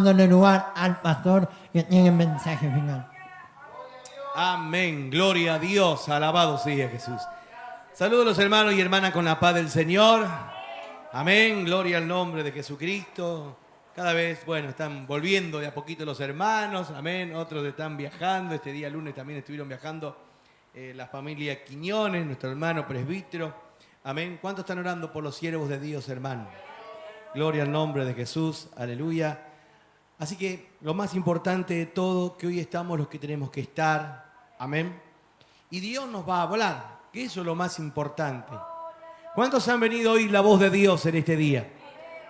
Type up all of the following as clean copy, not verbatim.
dándole lugar al pastor que tiene el mensaje final. Amén, gloria a Dios, alabado sea Jesús. Saludos a los hermanos y hermanas con la paz del Señor. Amén, gloria al nombre de Jesucristo. Cada vez, bueno, están volviendo de a poquito los hermanos, amén. Otros están viajando, este día lunes también estuvieron viajando la familia Quiñones, nuestro hermano presbítero. Amén. ¿Cuántos están orando por los siervos de Dios, hermano? Gloria al nombre de Jesús, aleluya. Así que lo más importante de todo, que hoy estamos los que tenemos que estar, amén. Y Dios nos va a hablar, que eso es lo más importante. ¿Cuántos han venido a oír la voz de Dios en este día?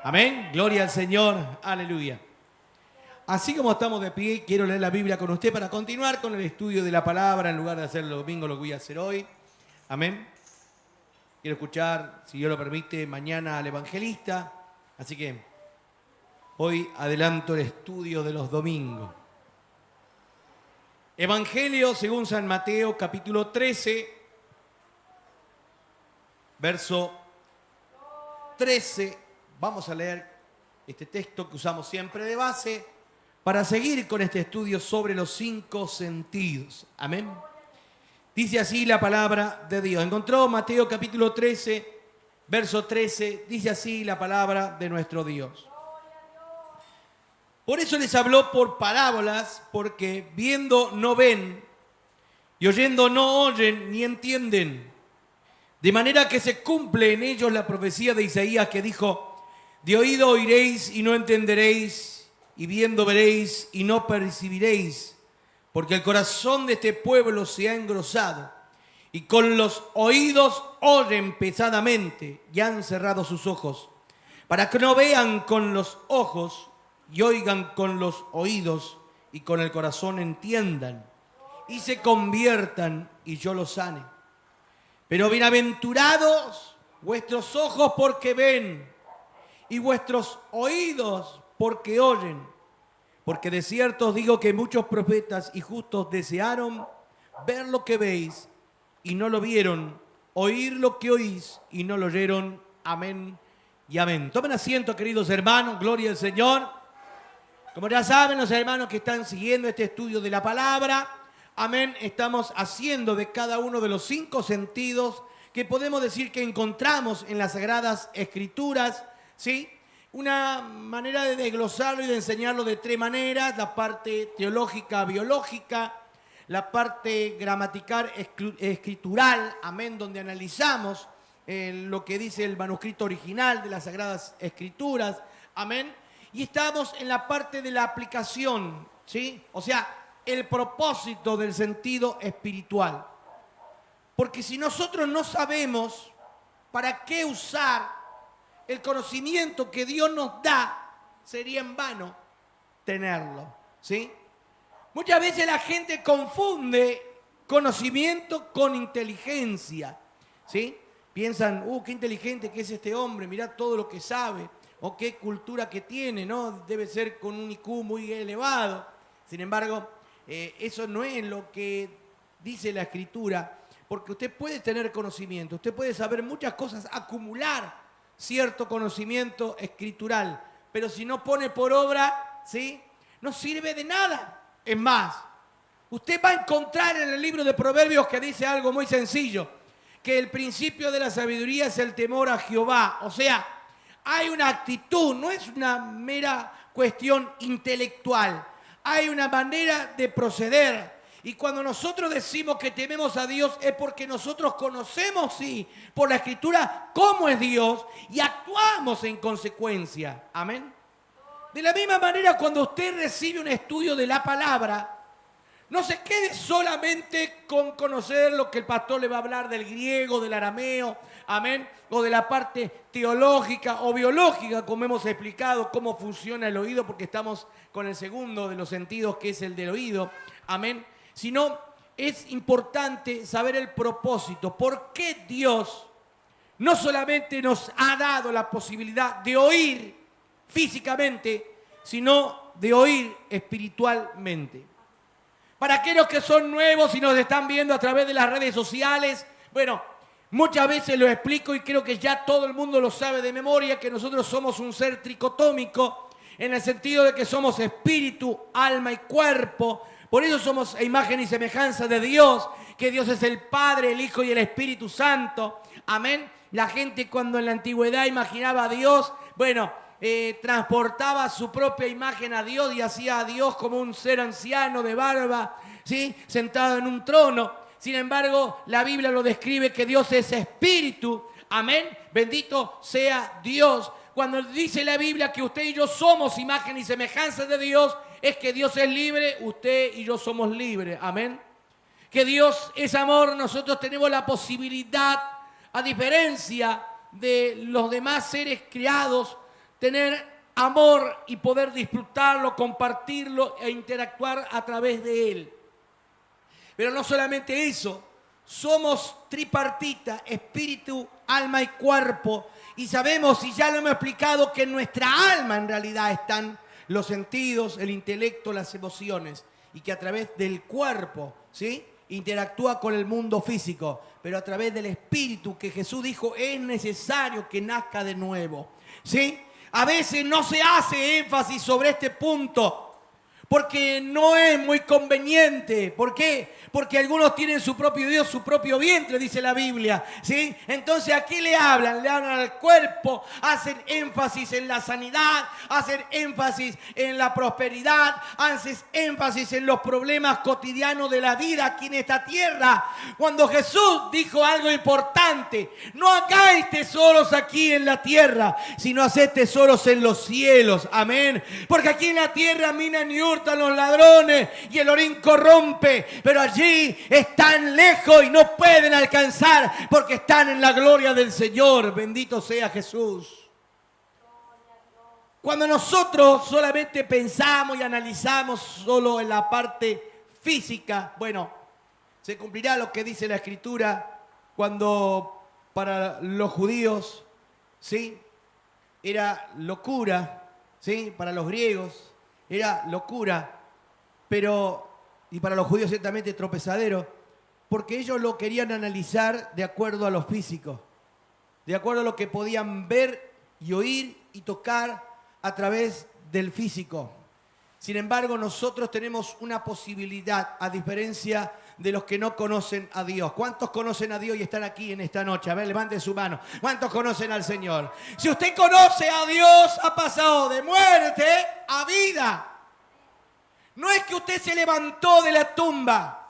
Amén, gloria al Señor, aleluya. Así como estamos de pie, quiero leer la Biblia con usted para continuar con el estudio de la palabra, en lugar de hacer el domingo, lo que voy a hacer hoy. Amén. Quiero escuchar, si Dios lo permite, mañana al evangelista. Así que hoy adelanto el estudio de los domingos. Evangelio según San Mateo, capítulo 13, verso 13. Vamos a leer este texto que usamos siempre de base para seguir con este estudio sobre los 5 sentidos. Amén. Dice así la palabra de Dios. Encontró Mateo capítulo 13, verso 13. Dice así la palabra de nuestro Dios. Por eso les habló por parábolas, porque viendo no ven, y oyendo no oyen ni entienden. De manera que se cumple en ellos la profecía de Isaías que dijo: de oído oiréis y no entenderéis, y viendo veréis y no percibiréis, porque el corazón de este pueblo se ha engrosado, y con los oídos oyen pesadamente, y han cerrado sus ojos, para que no vean con los ojos, y oigan con los oídos, y con el corazón entiendan, y se conviertan, y yo los sane. Pero bienaventurados vuestros ojos porque ven, y vuestros oídos porque oyen. Porque de cierto os digo que muchos profetas y justos desearon ver lo que veis y no lo vieron, oír lo que oís y no lo oyeron. Amén y amén. Tomen asiento, queridos hermanos, gloria al Señor. Como ya saben los hermanos que están siguiendo este estudio de la palabra, amén, estamos haciendo de cada uno de los 5 sentidos que podemos decir que encontramos en las Sagradas Escrituras, ¿sí? Una manera de desglosarlo y de enseñarlo de 3 maneras: la parte teológica, biológica, la parte gramatical, escritural, amén, donde analizamos lo que dice el manuscrito original de las Sagradas Escrituras, amén, y estamos en la parte de la aplicación, ¿sí? O sea, el propósito del sentido espiritual. Porque si nosotros no sabemos para qué usar el conocimiento que Dios nos da, sería en vano tenerlo, ¿sí? Muchas veces la gente confunde conocimiento con inteligencia, ¿sí? Piensan, qué inteligente que es este hombre, mirá todo lo que sabe, o qué cultura que tiene, ¿no? Debe ser con un IQ muy elevado. Sin embargo, eso no es lo que dice la Escritura, porque usted puede tener conocimiento, usted puede saber muchas cosas, acumular cierto conocimiento escritural, pero si no pone por obra, ¿sí?, no sirve de nada. Es más, usted va a encontrar en el libro de Proverbios que dice algo muy sencillo, que el principio de la sabiduría es el temor a Jehová. O sea, hay una actitud, no es una mera cuestión intelectual, hay una manera de proceder. Y cuando nosotros decimos que tememos a Dios es porque nosotros conocemos, sí, por la Escritura cómo es Dios y actuamos en consecuencia. Amén. De la misma manera, cuando usted recibe un estudio de la palabra, no se quede solamente con conocer lo que el pastor le va a hablar del griego, del arameo, amén, o de la parte teológica o biológica, como hemos explicado cómo funciona el oído, porque estamos con el segundo de los sentidos, que es el del oído, amén. Sino es importante saber el propósito. ¿Por qué Dios no solamente nos ha dado la posibilidad de oír físicamente, sino de oír espiritualmente? Para aquellos que son nuevos y nos están viendo a través de las redes sociales, bueno, muchas veces lo explico y creo que ya todo el mundo lo sabe de memoria, que nosotros somos un ser tricotómico, en el sentido de que somos espíritu, alma y cuerpo. Por eso somos a imagen y semejanza de Dios, que Dios es el Padre, el Hijo y el Espíritu Santo. Amén. La gente cuando en la antigüedad imaginaba a Dios, bueno, transportaba su propia imagen a Dios y hacía a Dios como un ser anciano de barba, ¿sí?, sentado en un trono. Sin embargo, la Biblia lo describe que Dios es espíritu. Amén. Bendito sea Dios. Cuando dice la Biblia que usted y yo somos imagen y semejanza de Dios, es que Dios es libre, usted y yo somos libres. Amén. Que Dios es amor, nosotros tenemos la posibilidad, a diferencia de los demás seres creados, tener amor y poder disfrutarlo, compartirlo e interactuar a través de él. Pero no solamente eso, somos tripartita, espíritu, alma y cuerpo. Y sabemos, y ya lo hemos explicado, que en nuestra alma en realidad están los sentidos, el intelecto, las emociones. Y que a través del cuerpo, ¿sí?, interactúa con el mundo físico. Pero a través del espíritu, que Jesús dijo, es necesario que nazca de nuevo. ¿Sí? A veces no se hace énfasis sobre este punto, porque no es muy conveniente. ¿Por qué? Porque algunos tienen su propio Dios, su propio vientre, dice la Biblia, ¿sí? Entonces, ¿a qué le hablan? Le hablan al cuerpo, hacen énfasis en la sanidad, hacen énfasis en la prosperidad, hacen énfasis en los problemas cotidianos de la vida aquí en esta tierra. Cuando Jesús dijo algo importante: no hagáis tesoros aquí en la tierra, sino haced tesoros en los cielos. Amén. Porque aquí en la tierra minan y hurtan los ladrones y el orín corrompe, pero allí están lejos y no pueden alcanzar porque están en la gloria del Señor. Bendito sea Jesús. Cuando nosotros solamente pensamos y analizamos solo en la parte física, bueno, se cumplirá lo que dice la Escritura cuando para los judíos, ¿sí?, era locura, ¿sí?, para los griegos era locura, pero, y para los judíos ciertamente tropezadero, porque ellos lo querían analizar de acuerdo a lo físico, de acuerdo a lo que podían ver y oír y tocar a través del físico. Sin embargo, nosotros tenemos una posibilidad, a diferencia de los que no conocen a Dios. ¿Cuántos conocen a Dios y están aquí en esta noche? A ver, levanten su mano. ¿Cuántos conocen al Señor? Si usted conoce a Dios, ha pasado de muerte a vida. No es que usted se levantó de la tumba,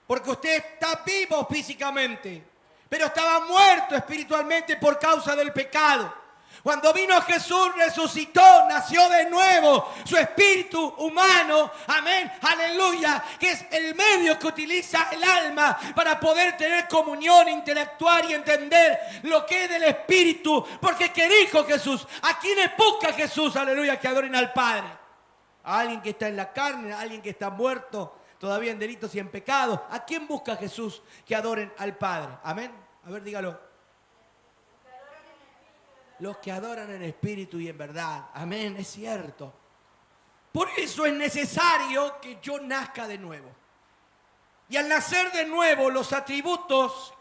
porque usted está vivo físicamente, pero estaba muerto espiritualmente por causa del pecado. Cuando vino Jesús, resucitó, nació de nuevo, su espíritu humano, amén, aleluya, que es el medio que utiliza el alma para poder tener comunión, interactuar y entender lo que es del espíritu. Porque ¿qué dijo Jesús? ¿A quiénes busca Jesús, aleluya, que adoren al Padre? A alguien que está en la carne, a alguien que está muerto, todavía en delitos y en pecados. ¿A quién busca Jesús que adoren al Padre? Amén. A ver, dígalo. Los que adoran en espíritu y en verdad. Amén, es cierto. Por eso es necesario que yo nazca de nuevo. Y al nacer de nuevo, los atributos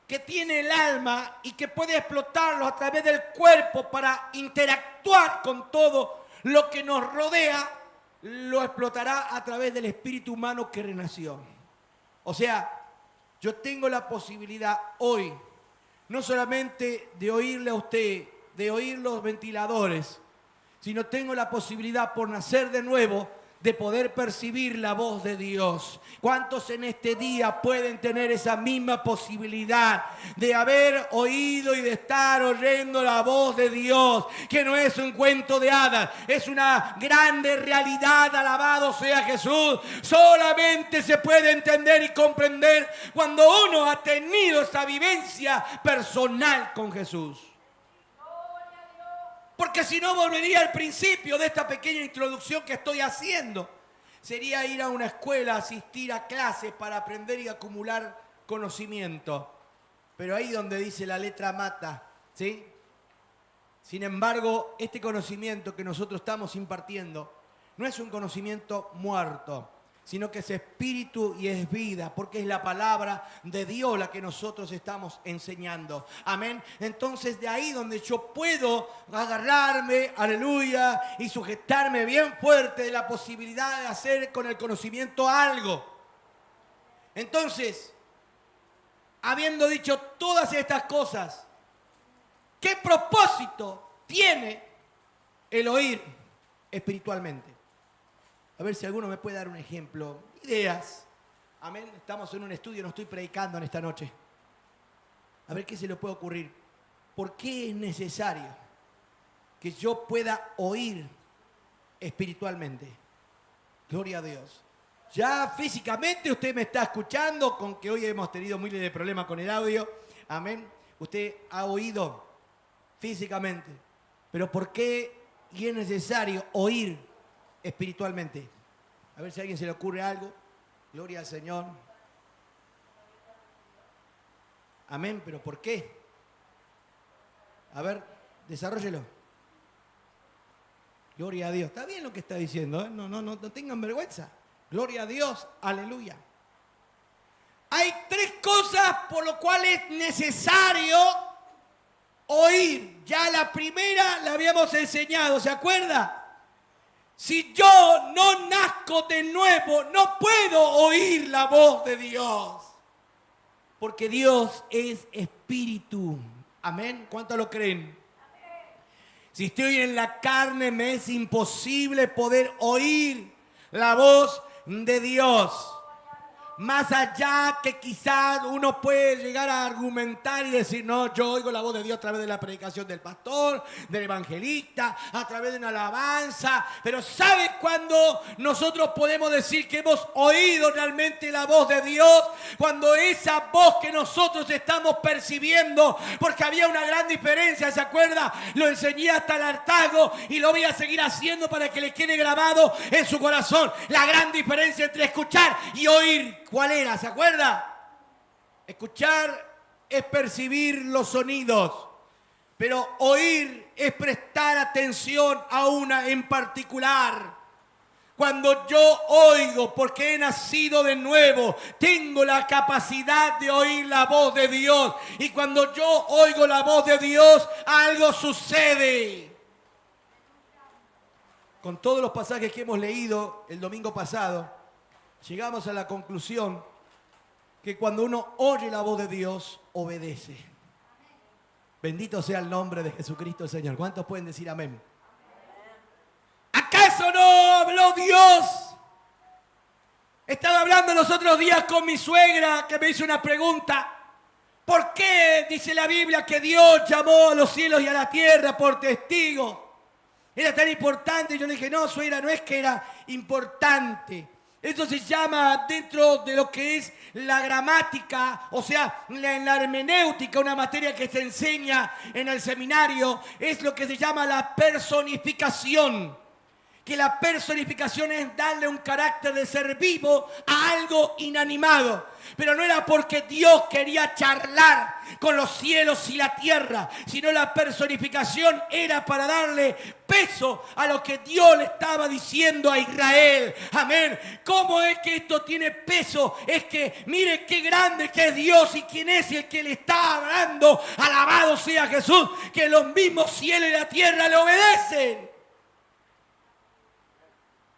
que tiene el alma y que puede explotarlos a través del cuerpo para interactuar con todo lo que nos rodea, lo explotará a través del espíritu humano que renació. O sea, yo tengo la posibilidad hoy, no solamente de oírle a usted, de oír los ventiladores, sino tengo la posibilidad, por nacer de nuevo, de poder percibir la voz de Dios. ¿Cuántos en este día pueden tener esa misma posibilidad de haber oído y de estar oyendo la voz de Dios? Que no es un cuento de hadas, es una grande realidad. Alabado sea Jesús. Solamente se puede entender y comprender cuando uno ha tenido esa vivencia personal con Jesús. Porque si no, volvería al principio de esta pequeña introducción que estoy haciendo. Sería ir a una escuela, asistir a clases para aprender y acumular conocimiento. Pero ahí donde dice la letra mata, ¿sí? Sin embargo, este conocimiento que nosotros estamos impartiendo no es un conocimiento muerto, sino que es espíritu y es vida, porque es la palabra de Dios la que nosotros estamos enseñando. Amén. Entonces de ahí donde yo puedo agarrarme, aleluya, y sujetarme bien fuerte de la posibilidad de hacer con el conocimiento algo. Entonces, habiendo dicho todas estas cosas, ¿qué propósito tiene el oír espiritualmente? A ver si alguno me puede dar un ejemplo. Ideas. Amén. Estamos en un estudio, no estoy predicando en esta noche. A ver qué se le puede ocurrir. ¿Por qué es necesario que yo pueda oír espiritualmente? Gloria a Dios. Ya físicamente usted me está escuchando, con que hoy hemos tenido miles de problemas con el audio. Amén. Usted ha oído físicamente. Pero ¿por qué y es necesario oír espiritualmente? A ver si a alguien se le ocurre algo. Gloria al Señor. Amén, pero ¿por qué? A ver, desarróllelo. Gloria a Dios. Está bien lo que está diciendo, ¿eh? No tengan vergüenza. Gloria a Dios, aleluya. Hay tres cosas por lo cual es necesario oír. Ya la primera la habíamos enseñado, ¿se acuerda? Si yo no nazco de nuevo, no puedo oír la voz de Dios. Porque Dios es espíritu. Amén. ¿Cuántos lo creen? Si estoy en la carne, me es imposible poder oír la voz de Dios. Más allá que quizás uno puede llegar a argumentar y decir, no, yo oigo la voz de Dios a través de la predicación del pastor, del evangelista, a través de una alabanza. Pero ¿sabe cuándo nosotros podemos decir que hemos oído realmente la voz de Dios? Cuando esa voz que nosotros estamos percibiendo, porque había una gran diferencia, ¿se acuerda? Lo enseñé hasta el hartazgo y lo voy a seguir haciendo para que le quede grabado en su corazón. La gran diferencia entre escuchar y oír. ¿Cuál era? ¿Se acuerda? Escuchar es percibir los sonidos, pero oír es prestar atención a una en particular. Cuando yo oigo, porque he nacido de nuevo, tengo la capacidad de oír la voz de Dios. Y cuando yo oigo la voz de Dios, algo sucede. Con todos los pasajes que hemos leído el domingo pasado, llegamos a la conclusión que cuando uno oye la voz de Dios, obedece. Bendito sea el nombre de Jesucristo el Señor. ¿Cuántos pueden decir amén? ¿Acaso no habló Dios? Estaba hablando los otros días con mi suegra que me hizo una pregunta. ¿Por qué dice la Biblia que Dios llamó a los cielos y a la tierra por testigos? ¿Era tan importante? Yo le dije, no, suegra, no es que era importante. Esto se llama dentro de lo que es la gramática, o sea, en la hermenéutica, una materia que se enseña en el seminario, es lo que se llama la personificación. Que la personificación es darle un carácter de ser vivo a algo inanimado. Pero no era porque Dios quería charlar con los cielos y la tierra, sino la personificación era para darle peso a lo que Dios le estaba diciendo a Israel. Amén. ¿Cómo es que esto tiene peso? Es que mire qué grande que es Dios y quién es el que le está hablando. Alabado sea Jesús, que los mismos cielos y la tierra le obedecen.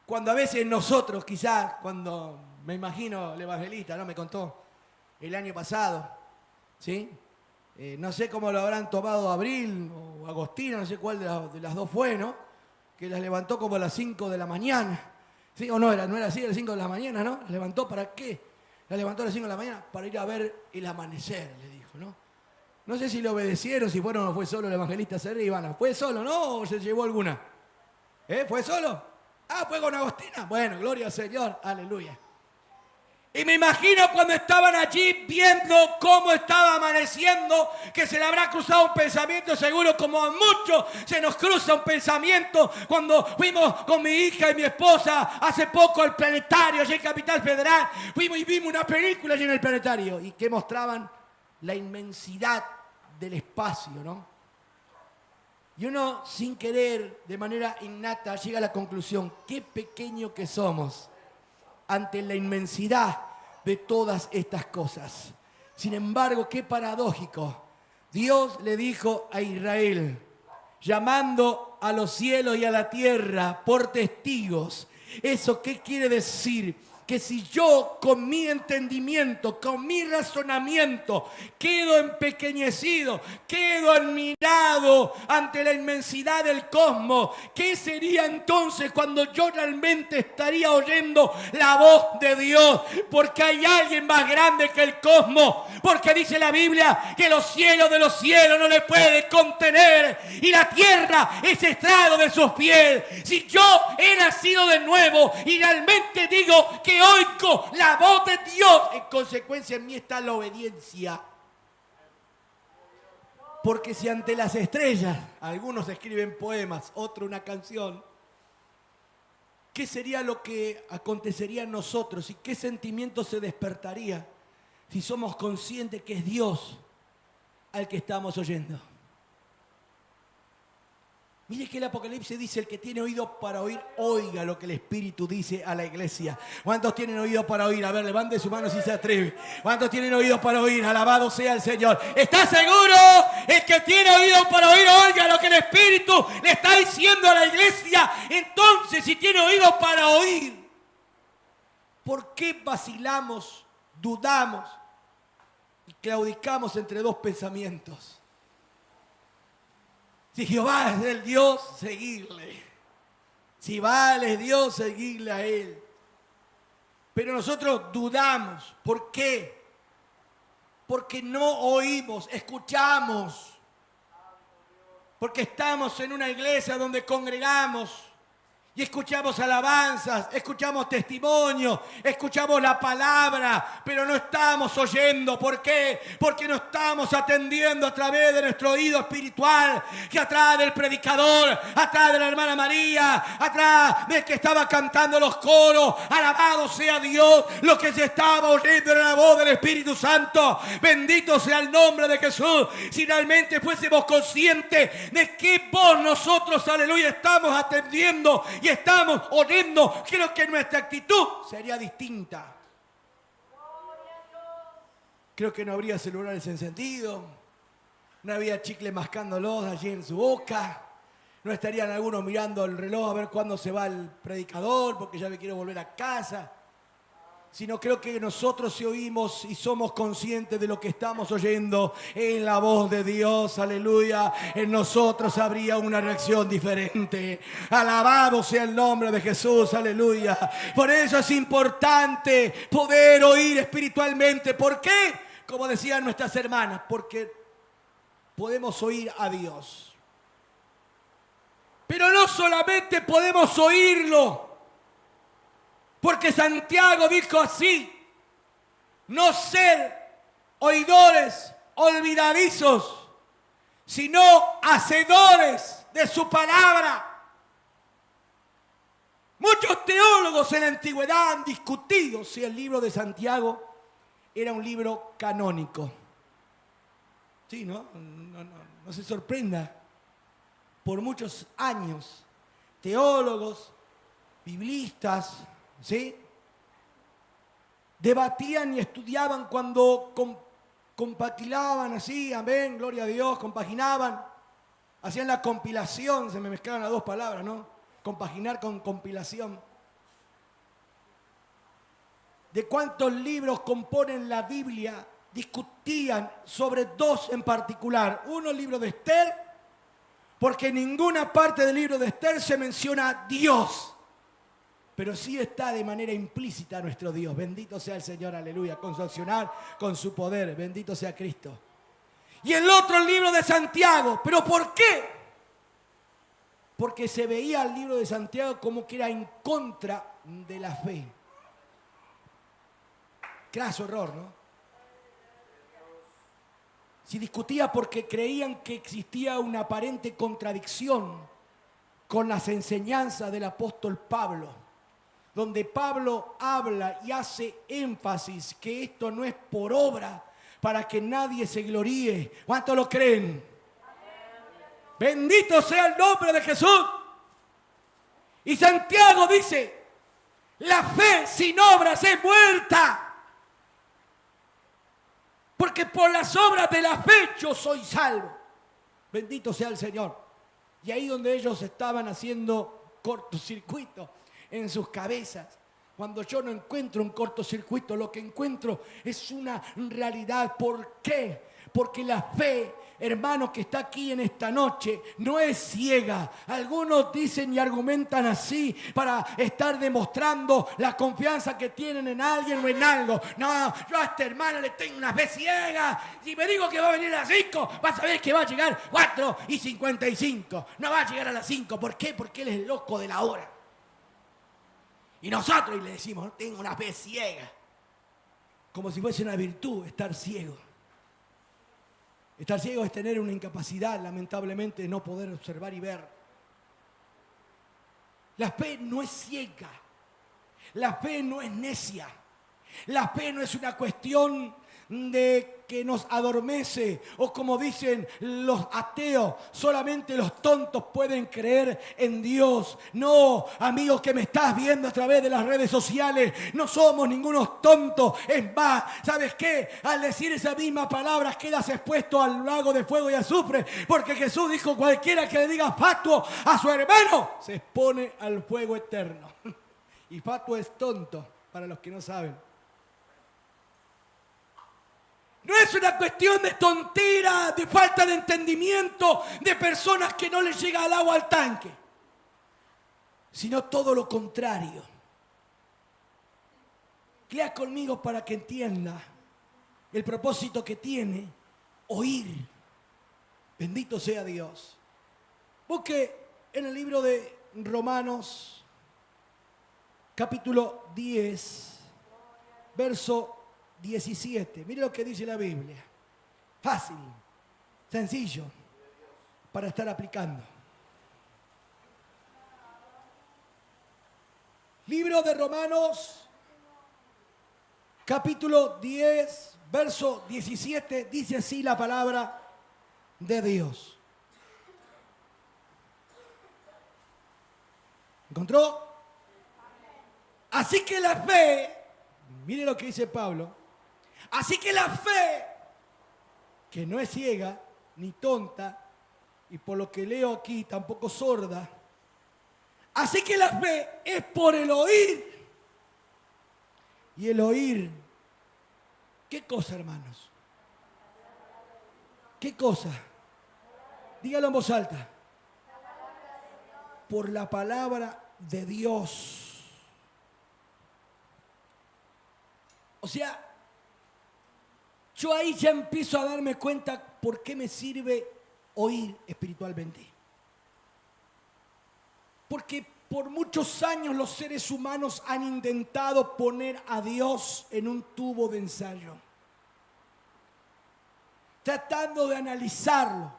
Cuando a veces nosotros, quizás, cuando me imagino el evangelista, ¿no? Me contó el año pasado, ¿sí? No sé cómo lo habrán tomado Abril o Agostina, no sé cuál de las dos fue, ¿no? Que las levantó como a las 5 de la mañana. ¿Sí? O no era así, a las 5 de la mañana, ¿no? ¿Las levantó para qué? Las levantó a las 5 de la mañana para ir a ver el amanecer, le dijo, ¿no? No sé si le obedecieron, si fueron o fue solo el evangelista Serribana. ¿Fue solo, no? ¿O se llevó alguna? ¿Fue solo? Ah, fue con Agostina. Bueno, gloria al Señor, aleluya. Y me imagino cuando estaban allí viendo cómo estaba amaneciendo, que se le habrá cruzado un pensamiento, seguro como a muchos se nos cruza un pensamiento cuando fuimos con mi hija y mi esposa hace poco al planetario, allí en Capital Federal. Fuimos y vimos una película allí en el planetario y que mostraban la inmensidad del espacio, ¿no? Y uno, sin querer, de manera innata, llega a la conclusión, qué pequeño que somos ante la inmensidad de todas estas cosas. Sin embargo, qué paradójico. Dios le dijo a Israel, llamando a los cielos y a la tierra por testigos. ¿Eso qué quiere decir? Que si yo con mi entendimiento, con mi razonamiento, quedo empequeñecido, quedo admirado ante la inmensidad del cosmos, ¿qué sería entonces cuando yo realmente estaría oyendo la voz de Dios? Porque hay alguien más grande que el cosmos, porque dice la Biblia que los cielos de los cielos no le pueden contener y la tierra es estrado de sus pies. Si yo he nacido de nuevo y realmente digo que oigo la voz de Dios, en consecuencia en mí está la obediencia. Porque si ante las estrellas, algunos escriben poemas, otros una canción, ¿qué sería lo que acontecería en nosotros y qué sentimiento se despertaría si somos conscientes que es Dios al que estamos oyendo? Mire que el Apocalipsis dice, el que tiene oído para oír, oiga lo que el Espíritu dice a la iglesia. ¿Cuántos tienen oído para oír? A ver, levante su mano si se atreve. ¿Cuántos tienen oído para oír? Alabado sea el Señor. ¿Está seguro? El que tiene oído para oír, oiga lo que el Espíritu le está diciendo a la iglesia. Entonces, si tiene oído para oír, ¿por qué vacilamos, dudamos y claudicamos entre dos pensamientos? Si Jehová es el Dios, seguirle. Si vale Dios, seguirle a Él. Pero nosotros dudamos. ¿Por qué? Porque no oímos, escuchamos. Porque estamos en una iglesia donde congregamos y escuchamos alabanzas, escuchamos testimonios, escuchamos la palabra, pero no estamos oyendo. ¿Por qué? Porque no estamos atendiendo a través de nuestro oído espiritual, que atrás del predicador, atrás de la hermana María, atrás del que estaba cantando los coros, alabado sea Dios, lo que se estaba oyendo era la voz del Espíritu Santo. Bendito sea el nombre de Jesús. Si realmente fuésemos conscientes de qué voz nosotros, aleluya, estamos atendiendo y estamos oyendo, creo que nuestra actitud sería distinta. Creo que no habría celulares encendidos, no había chicle mascándolos allí en su boca, no estarían algunos mirando el reloj a ver cuándo se va el predicador porque ya me quiero volver a casa. Sino creo que nosotros, si oímos y somos conscientes de lo que estamos oyendo en la voz de Dios, aleluya, en nosotros habría una reacción diferente. Alabado sea el nombre de Jesús, aleluya. Por eso es importante poder oír espiritualmente. ¿Por qué? Como decían nuestras hermanas, porque podemos oír a Dios. Pero no solamente podemos oírlo, porque Santiago dijo así: no ser oidores olvidadizos, sino hacedores de su palabra. Muchos teólogos en la antigüedad han discutido si el libro de Santiago era un libro canónico. Sí, ¿no? No se sorprenda. Por muchos años, teólogos, biblistas, ¿sí?, debatían y estudiaban cuando compaginaban así, amén, gloria a Dios, compaginaban, hacían la compilación, se me mezclaron las dos palabras, ¿no? Compaginar con compilación. De cuántos libros componen la Biblia, discutían sobre dos en particular. Uno, el libro de Esther, porque en ninguna parte del libro de Esther se menciona a Dios. Pero sí está de manera implícita nuestro Dios. Bendito sea el Señor, aleluya, con su accionar, con su poder. Bendito sea Cristo. Y el otro, el libro de Santiago. ¿Pero por qué? Porque se veía el libro de Santiago como que era en contra de la fe. Craso error, ¿no? Se discutía porque creían que existía una aparente contradicción con las enseñanzas del apóstol Pablo, donde Pablo habla y hace énfasis que esto no es por obra para que nadie se gloríe. ¿Cuántos lo creen? Bendito sea el nombre de Jesús. Y Santiago dice: La fe sin obras es muerta. Porque por las obras de la fe yo soy salvo. Bendito sea el Señor. Y ahí donde ellos estaban haciendo cortocircuito en sus cabezas. Cuando yo no encuentro un cortocircuito, lo que encuentro es una realidad. ¿Por qué? Porque la fe, hermano, que está aquí en esta noche, no es ciega. Algunos dicen y argumentan así para estar demostrando la confianza que tienen en alguien o en algo. No, yo a este hermano le tengo una fe ciega. Si me digo que va a venir a las 5, vas a ver que va a llegar 4:55. No va a llegar a las 5. ¿Por qué? Porque él es el loco de la hora. Y nosotros le decimos, no tengo una fe ciega. Como si fuese una virtud estar ciego. Estar ciego es tener una incapacidad, lamentablemente, de no poder observar y ver. La fe no es ciega. La fe no es necia. La fe no es una cuestión de que nos adormece, o como dicen los ateos, solamente los tontos pueden creer en Dios. No, amigos que me estás viendo a través de las redes sociales, no somos ningunos tontos. Es más, ¿sabes qué? Al decir esas mismas palabras quedas expuesto al lago de fuego y azufre, porque Jesús dijo, cualquiera que le diga fatuo a su hermano se expone al fuego eterno. Y fatuo es tonto, para los que no saben. No es una cuestión de tontera, de falta de entendimiento, de personas que no les llega el agua al tanque, sino todo lo contrario. Lea conmigo para que entienda el propósito que tiene oír. Bendito sea Dios. Busque en el libro de Romanos, capítulo 10, verso 17. Mire lo que dice la Biblia. Fácil, sencillo, para estar aplicando. Libro de Romanos, capítulo 10, verso 17, dice así la palabra de Dios. ¿Encontró? Así que la fe, mire lo que dice Pablo, así que la fe, que no es ciega ni tonta, y por lo que leo aquí tampoco sorda, así que la fe es por el oír. Y el oír, ¿qué cosa, hermanos? ¿Qué cosa? Dígalo en voz alta. Por la palabra de Dios. O sea, yo ahí ya empiezo a darme cuenta por qué me sirve oír espiritualmente. Porque por muchos años los seres humanos han intentado poner a Dios en un tubo de ensayo, tratando de analizarlo,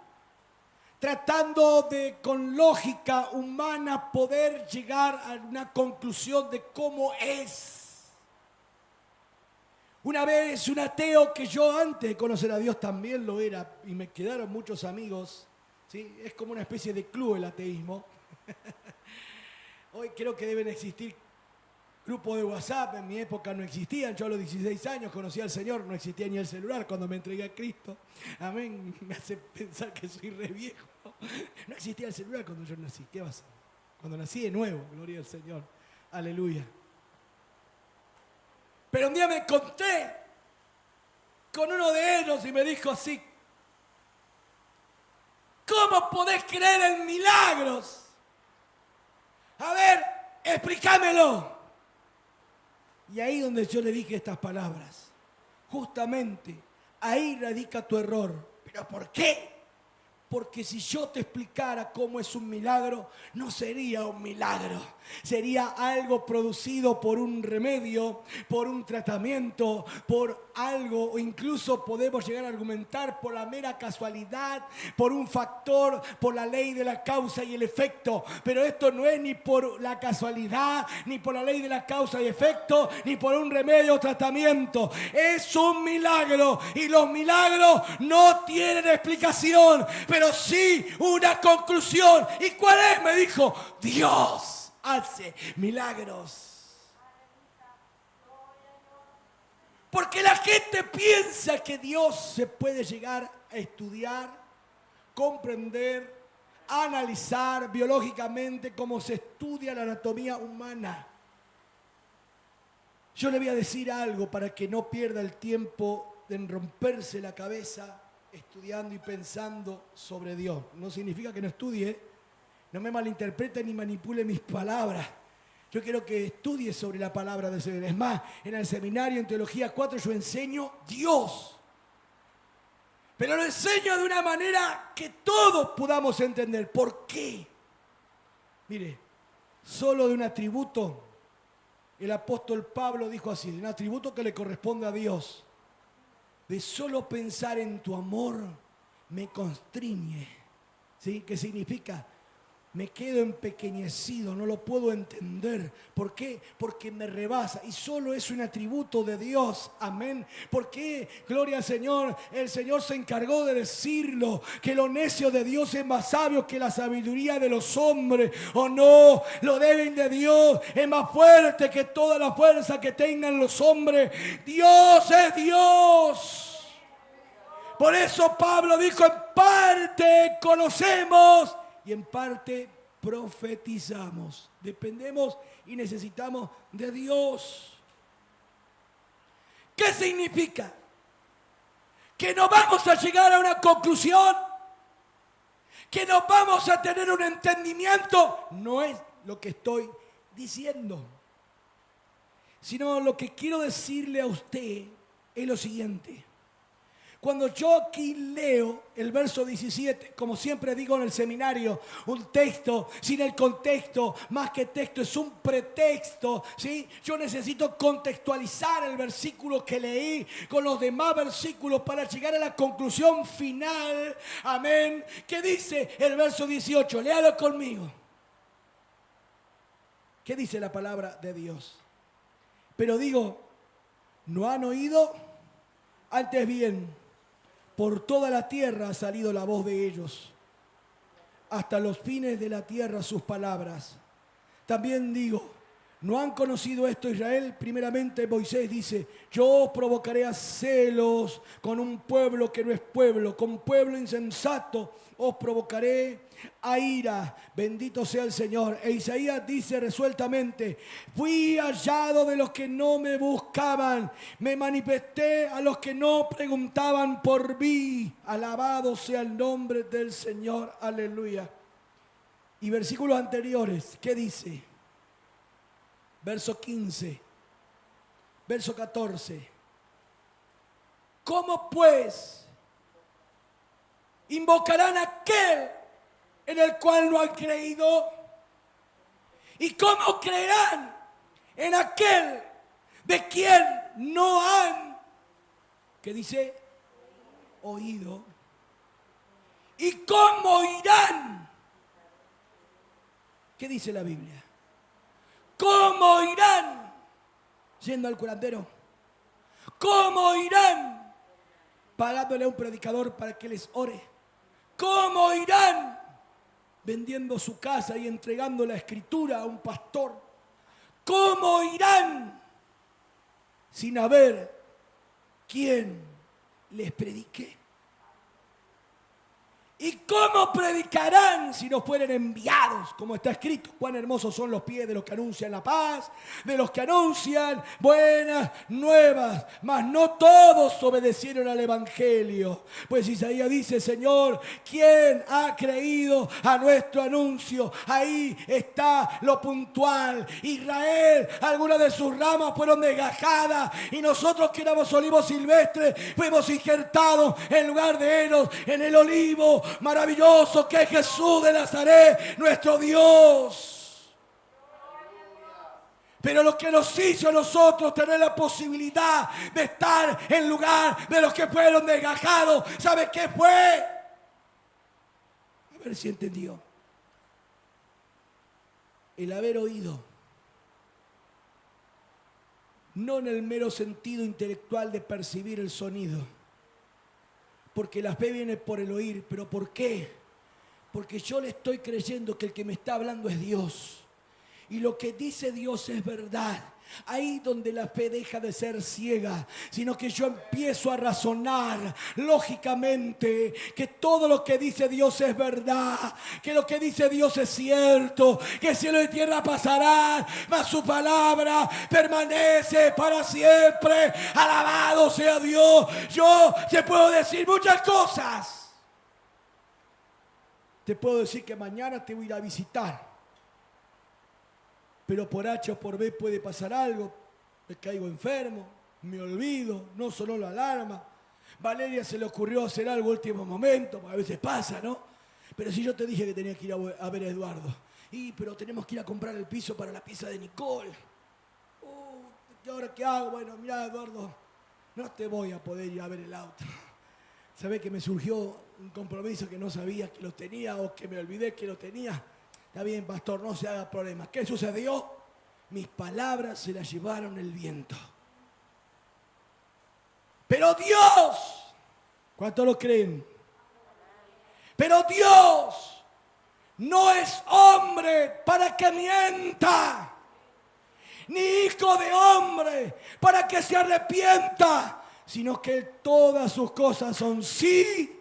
tratando de, con lógica humana, poder llegar a una conclusión de cómo es. Una vez un ateo, que yo antes de conocer a Dios también lo era, y me quedaron muchos amigos, ¿sí? Es como una especie de club el ateísmo. Hoy creo que deben existir grupos de WhatsApp, en mi época no existían, yo a los 16 años conocí al Señor, no existía ni el celular cuando me entregué a Cristo. Amén, me hace pensar que soy re viejo. No existía el celular cuando yo nací, ¿qué va a ser? Cuando nací de nuevo, gloria al Señor, aleluya. Pero un día me encontré con uno de ellos y me dijo así: ¿cómo podés creer en milagros? A ver, explícamelo. Y ahí donde yo le dije estas palabras, justamente ahí radica tu error. ¿Pero por qué? Porque si yo te explicara cómo es un milagro, no sería un milagro. Sería algo producido por un remedio, por un tratamiento, por algo, o incluso podemos llegar a argumentar por la mera casualidad, por un factor, por la ley de la causa y el efecto. Pero esto no es ni por la casualidad, ni por la ley de la causa y efecto, ni por un remedio o tratamiento. Es un milagro, y los milagros no tienen explicación, pero sí una conclusión. ¿Y cuál es? Me dijo: Dios hace milagros. Porque la gente piensa que Dios se puede llegar a estudiar, comprender, analizar biológicamente como se estudia la anatomía humana. Yo le voy a decir algo para que no pierda el tiempo de romperse la cabeza estudiando y pensando sobre Dios. No significa que no estudie, no me malinterprete ni manipule mis palabras. Yo quiero que estudie sobre la palabra del Señor. Es más, en el seminario en Teología 4 yo enseño Dios. Pero lo enseño de una manera que todos podamos entender. ¿Por qué? Mire, solo de un atributo, el apóstol Pablo dijo así, de un atributo que le corresponde a Dios. De solo pensar en tu amor me constriñe. ¿Sí? ¿Qué significa? Me quedo empequeñecido, no lo puedo entender. ¿Por qué? Porque me rebasa. Y solo es un atributo de Dios. Amén. ¿Por qué? Gloria al Señor. El Señor se encargó de decirlo. Que lo necio de Dios es más sabio que la sabiduría de los hombres. ¿O no? Lo débil de Dios es más fuerte que toda la fuerza que tengan los hombres. Dios es Dios. Por eso Pablo dijo, en parte conocemos y en parte profetizamos. Dependemos y necesitamos de Dios. ¿Qué significa? Que no vamos a llegar a una conclusión, que no vamos a tener un entendimiento. No es lo que estoy diciendo, sino lo que quiero decirle a usted es lo siguiente. Cuando yo aquí leo el verso 17, como siempre digo en el seminario, un texto sin el contexto, más que texto es un pretexto, ¿sí? Yo necesito contextualizar el versículo que leí con los demás versículos para llegar a la conclusión final, amén. ¿Qué dice el verso 18? Léalo conmigo. ¿Qué dice la palabra de Dios? Pero digo, ¿no han oído? Antes bien, por toda la tierra ha salido la voz de ellos, hasta los fines de la tierra sus palabras. También digo, ¿no han conocido esto Israel? Primeramente Moisés dice, yo os provocaré a celos con un pueblo que no es pueblo, con pueblo insensato os provocaré a ira. Bendito sea el Señor. E Isaías dice resueltamente, fui hallado de los que no me buscaban, me manifesté a los que no preguntaban por mí. Alabado sea el nombre del Señor. Aleluya. Y versículos anteriores, ¿qué dice? Verso 15, verso 14. ¿Cómo pues invocarán a aquel en el cual no han creído? ¿Y cómo creerán en aquel de quien no han, ¿qué dice? Oído. ¿Y cómo irán? ¿Qué dice la Biblia? ¿Cómo irán? Yendo al curandero. ¿Cómo irán? Pagándole a un predicador para que les ore. ¿Cómo irán? Vendiendo su casa y entregando la escritura a un pastor. ¿Cómo irán? Sin haber quien les predique. ¿Y cómo predicarán si no fueren enviados? Como está escrito, cuán hermosos son los pies de los que anuncian la paz, de los que anuncian buenas nuevas. Mas no todos obedecieron al evangelio. Pues Isaías dice, Señor, ¿quién ha creído a nuestro anuncio? Ahí está lo puntual. Israel, algunas de sus ramas fueron desgajadas y nosotros que éramos olivos silvestres fuimos injertados en lugar de ellos en el olivo maravilloso que es Jesús de Nazaret, nuestro Dios. Pero lo que nos hizo a nosotros tener la posibilidad de estar en lugar de los que fueron desgajados, ¿sabe qué fue? A ver si entendió. El haber oído, no en el mero sentido intelectual de percibir el sonido, porque la fe viene por el oír. ¿Pero por qué? Porque yo le estoy creyendo que el que me está hablando es Dios. y lo que dice Dios es verdad. Ahí donde la fe deja de ser ciega, sino que yo empiezo a razonar lógicamente que todo lo que dice Dios es verdad, que lo que dice Dios es cierto, que cielo y tierra pasarán, mas su palabra permanece para siempre. Alabado sea Dios. Yo te puedo decir muchas cosas. Te puedo decir que mañana te voy a ir a visitar. Pero por H o por B puede pasar algo, me caigo enfermo, me olvido, no sonó la alarma. Valeria se le ocurrió hacer algo último momento, porque a veces pasa, ¿no? Pero si yo te dije que tenía que ir a ver a Eduardo, pero tenemos que ir a comprar el piso para la pieza de Nicole. ¿Y ahora qué hago? Bueno, mira, Eduardo, no te voy a poder ir a ver el auto. ¿Sabés que me surgió un compromiso que no sabía que lo tenía o que me olvidé que lo tenía? Está bien, pastor, no se haga problema. ¿Qué sucedió? Mis palabras se las llevaron el viento. Pero Dios, ¿cuántos lo creen? Pero Dios no es hombre para que mienta, ni hijo de hombre para que se arrepienta, sino que todas sus cosas son sí.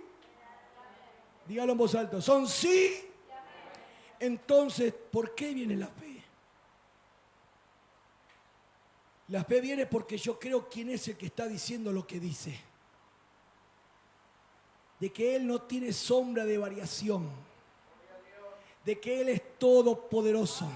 Dígalo en voz alta, son sí. Entonces, ¿por qué viene la fe? La fe viene porque yo creo quién es el que está diciendo lo que dice. De que Él no tiene sombra de variación. De que Él es todopoderoso.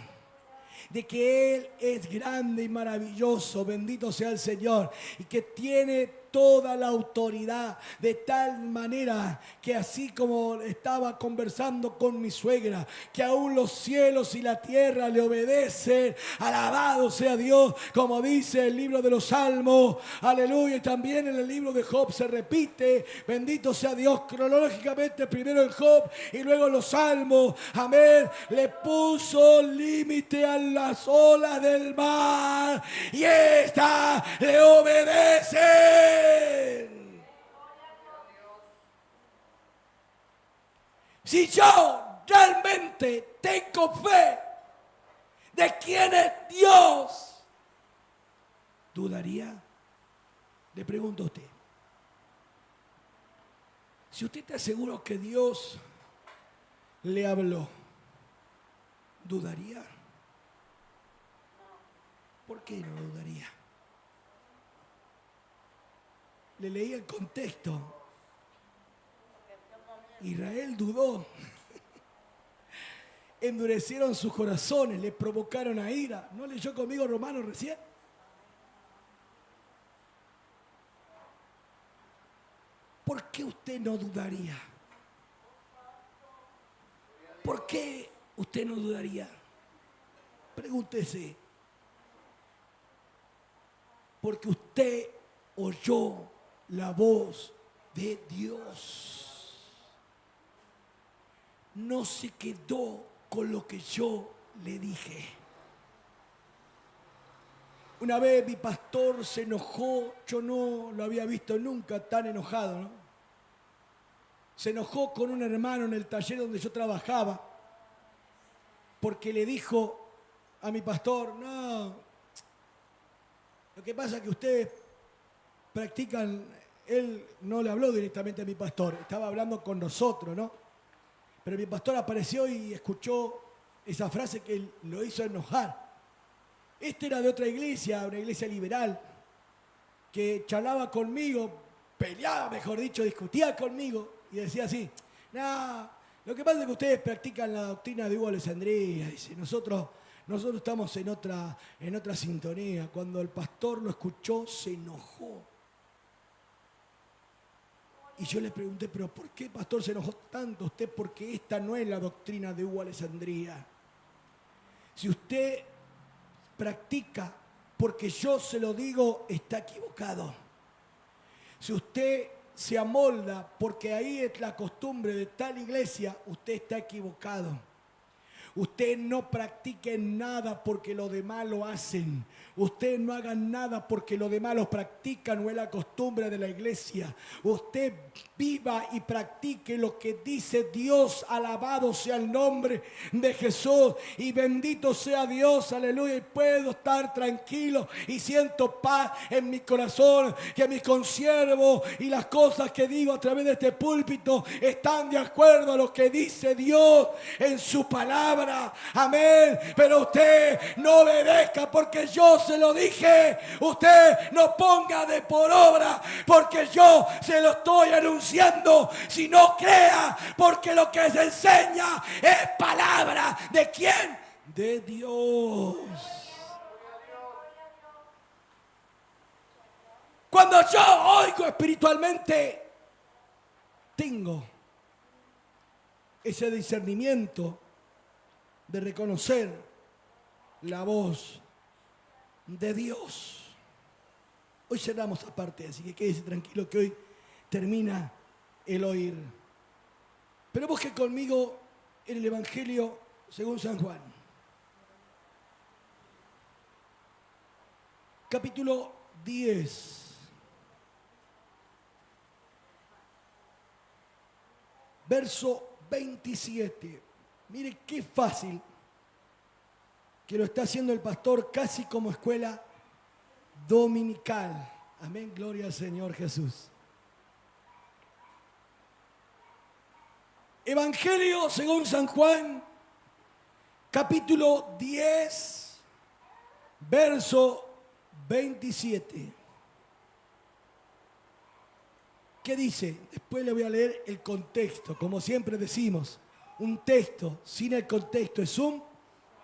De que Él es grande y maravilloso, bendito sea el Señor. Y que tiene toda la autoridad, de tal manera que así como estaba conversando con mi suegra, que aún los cielos y la tierra le obedecen. Alabado sea Dios, como dice el libro de los Salmos, aleluya. Y también en el libro de Job se repite, bendito sea Dios, cronológicamente primero en Job y luego en los Salmos, amén. Le puso límite a las olas del mar y esta le obedece. Si yo realmente tengo fe de quién es Dios, ¿dudaría? Le pregunto a usted. Si usted está seguro que Dios le habló, ¿dudaría? ¿Por qué no dudaría? Le leí el contexto. Israel dudó. Endurecieron sus corazones, le provocaron a ira. ¿No leyó conmigo Romanos recién? ¿Por qué usted no dudaría? ¿Por qué usted no dudaría? Pregúntese. Porque usted oyó la voz de Dios. No se quedó con lo que yo le dije. Una vez mi pastor se enojó, yo no lo había visto nunca tan enojado, ¿no? Se enojó con un hermano en el taller donde yo trabajaba, porque le dijo a mi pastor, no, lo que pasa es que ustedes practican, él no le habló directamente a mi pastor, estaba hablando con nosotros, ¿no? Pero mi pastor apareció y escuchó esa frase que lo hizo enojar. Este era de otra iglesia, una iglesia liberal, que charlaba conmigo, peleaba, mejor dicho, discutía conmigo y decía así, no, lo que pasa es que ustedes practican la doctrina de Hugo Alessandria, dice, nosotros estamos en otra sintonía. Cuando el pastor lo escuchó, se enojó. Y yo le pregunté, pero ¿por qué, pastor, se enojó tanto usted? Porque esta no es la doctrina de Hugo Alessandria. Si usted practica porque yo se lo digo, está equivocado. Si usted se amolda porque ahí es la costumbre de tal iglesia, usted está equivocado. Usted no practique nada porque los demás lo hacen. Usted no haga nada porque los demás lo practican o es la costumbre de la iglesia. Usted viva y practique lo que dice Dios. Alabado sea el nombre de Jesús y bendito sea Dios. Aleluya. Y puedo estar tranquilo y siento paz en mi corazón, que mis consiervos y las cosas que digo a través de este púlpito están de acuerdo a lo que dice Dios en su palabra. Amén. Pero usted no obedezca porque yo se lo dije. Usted no ponga de por obra porque yo se lo estoy anunciando. Si no crea, porque lo que se enseña es palabra. ¿De quién? De Dios. Cuando yo oigo espiritualmente, tengo ese discernimiento de reconocer la voz de Dios. Hoy cerramos aparte, así que quédese tranquilo que hoy termina el oír. Pero busque conmigo en el Evangelio según San Juan. Capítulo 10. Verso 27. Mire qué fácil que lo está haciendo el pastor casi como escuela dominical. Amén, gloria al Señor Jesús. Evangelio según San Juan, capítulo 10, verso 27. ¿Qué dice? Después le voy a leer el contexto. Como siempre decimos, un texto sin el contexto es un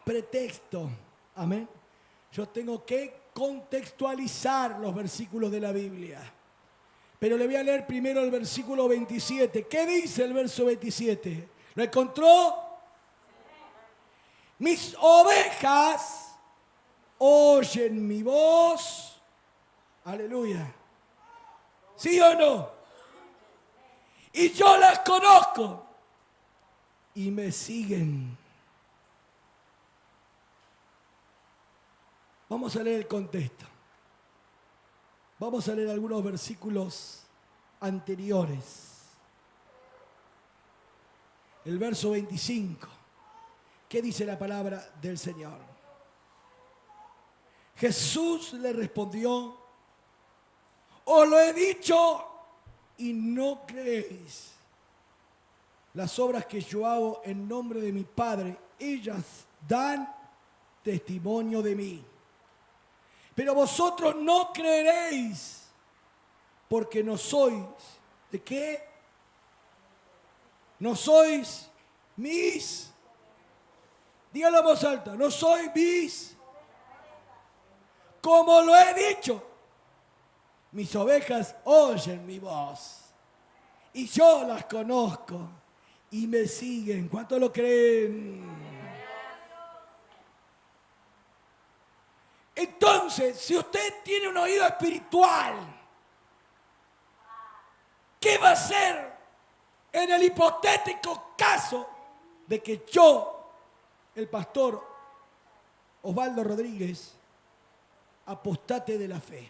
pretexto. Amén. Yo tengo que contextualizar los versículos de la Biblia. Pero le voy a leer primero el versículo 27. ¿Qué dice el verso 27? ¿Lo encontró? Mis ovejas oyen mi voz. Aleluya. ¿Sí o no? Y yo las conozco y me siguen. Vamos a leer el contexto. Vamos a leer algunos versículos anteriores. El verso 25. ¿Qué dice la palabra del Señor? Jesús le respondió: os lo he dicho y no creéis. Las obras que yo hago en nombre de mi Padre, ellas dan testimonio de mí. Pero vosotros no creeréis, porque no sois, ¿de qué? No sois mis, dígalo a voz alta, no sois mis, como lo he dicho, mis ovejas oyen mi voz, y yo las conozco, y me siguen. ¿Cuántos lo creen? Entonces, si usted tiene un oído espiritual, ¿qué va a hacer en el hipotético caso de que yo, el pastor Osvaldo Rodríguez, apostate de la fe?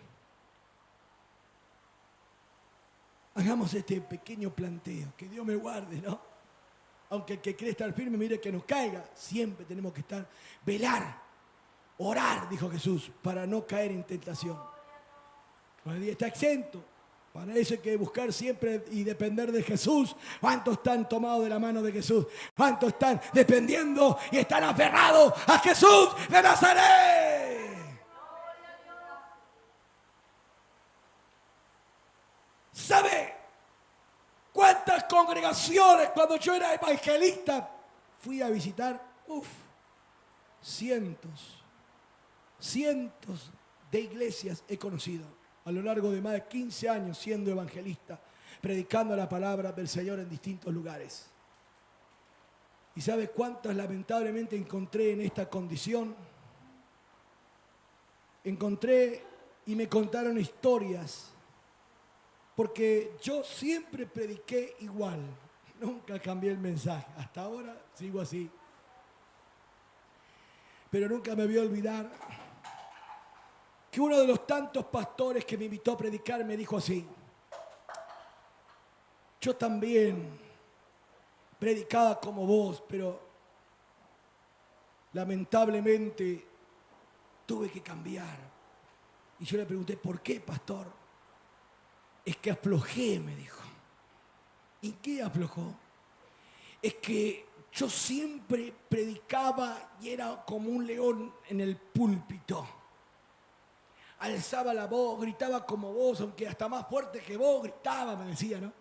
Hagamos este pequeño planteo, que Dios me guarde, ¿no? Aunque el que quiere estar firme, mire que nos caiga. Siempre tenemos que estar, velar, orar, dijo Jesús, para no caer en tentación. Nadie está exento. Para eso hay que buscar siempre y depender de Jesús. ¿Cuántos están tomados de la mano de Jesús? ¿Cuántos están dependiendo y están aferrados a Jesús de Nazaret? ¿Sabe cuántas congregaciones cuando yo era evangelista fui a visitar? Cientos de iglesias he conocido a lo largo de más de 15 años siendo evangelista, predicando la palabra del Señor en distintos lugares. ¿Y sabe cuántas lamentablemente encontré en esta condición? Encontré y me contaron historias, porque yo siempre prediqué igual, nunca cambié el mensaje, hasta ahora sigo así. Pero nunca me voy a olvidar que uno de los tantos pastores que me invitó a predicar me dijo así: yo también predicaba como vos, pero lamentablemente tuve que cambiar. Y yo le pregunté: ¿por qué, pastor? Es que aflojé, me dijo. ¿Y qué aflojó? Es que yo siempre predicaba y era como un león en el púlpito. Alzaba la voz, gritaba como vos, aunque hasta más fuerte que vos gritaba, me decía, ¿no?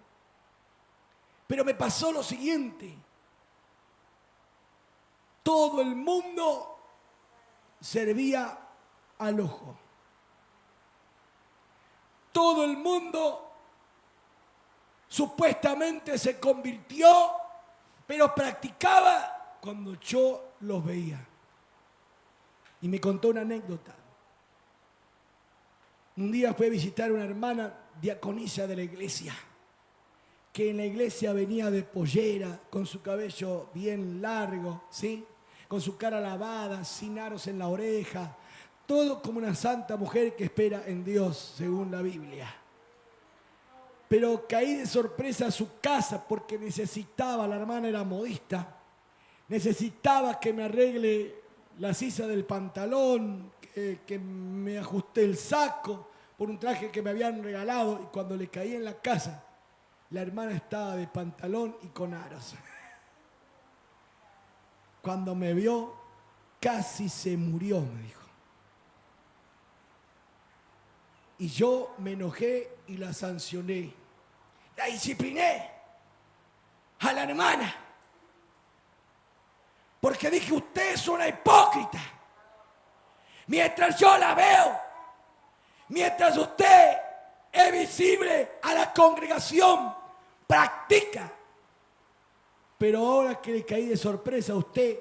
Pero me pasó lo siguiente: todo el mundo servía al ojo. Todo el mundo supuestamente se convirtió, pero practicaba cuando yo los veía. Y me contó una anécdota. Un día fue a visitar una hermana diaconisa de la iglesia, que en la iglesia venía de pollera, con su cabello bien largo, ¿sí? Con su cara lavada, sin aros en la oreja, todo como una santa mujer que espera en Dios, según la Biblia. Pero caí de sorpresa a su casa porque necesitaba, la hermana era modista, necesitaba que me arregle la sisa del pantalón, que me ajusté el saco por un traje que me habían regalado, y cuando le caí en la casa, la hermana estaba de pantalón y con aros. Cuando me vio, casi se murió, me dijo. Y yo me enojé y la sancioné. La discipliné a la hermana. Porque dije: usted es una hipócrita. Mientras yo la veo, mientras usted es visible a la congregación, practica. Pero ahora que le caí de sorpresa, usted